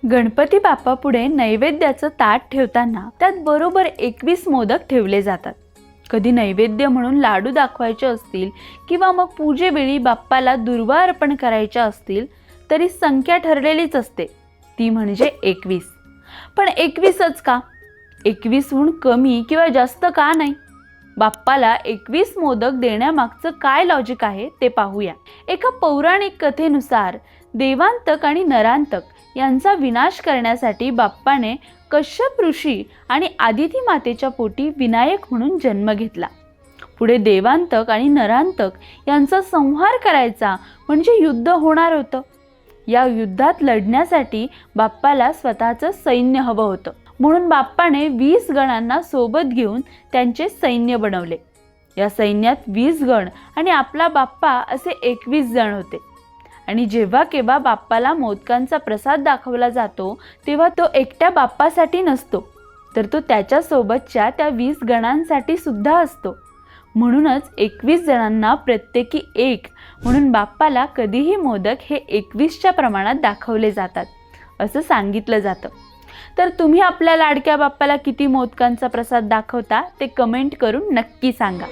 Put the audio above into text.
गणपती बाप्पा पुढे नैवेद्याचं ताट ठेवताना त्यात बरोबर 21 मोदक ठेवले जातात। कधी नैवेद्य म्हणून लाडू दाखवायचे असतील किंवा मग पूजेवेळी बाप्पाला दुर्वा अर्पण करायच्या असतील तरी संख्या ठरलेलीच असते, ती म्हणजे 21। पण 21च का? 21हून कमी किंवा जास्त का नाही? बाप्पाला 21 मोदक देण्यामागचं काय लॉजिक आहे ते पाहूया। एका पौराणिक कथेनुसार देवांतक आणि नरांतक यांचा विनाश करण्यासाठी बाप्पाने कश्यप ऋषी आणि आदिती मातेच्या पोटी विनायक म्हणून जन्म घेतला। पुढे देवांतक आणि नरांतक यांचा संहार करायचा म्हणजे युद्ध होणार होतं। या युद्धात लढण्यासाठी बाप्पाला स्वतःचं सैन्य हवं होतं, म्हणून बाप्पाने 20 गणांना सोबत घेऊन त्यांचे सैन्य बनवले। या सैन्यात 20 गण आणि आपला बाप्पा असे 21 जण होते। आणि जेव्हा केव्हा बाप्पाला मोदकांचा प्रसाद दाखवला जातो तेव्हा तो एकट्या बाप्पासाठी नसतो, तर तो त्याच्या सोबतच्या त्या 20 गणांसाठी सुद्धा असतो। म्हणूनच 21 जणांना प्रत्येकी एक म्हणून बाप्पाला कधीही मोदक हे 21च्या प्रमाणात दाखवले जातात असं सांगितलं जातं। तर तुम्ही आपल्या लाडक्या बाप्पाला किती मोदकांचा प्रसाद दाखवता ते कमेंट करून नक्की सांगा।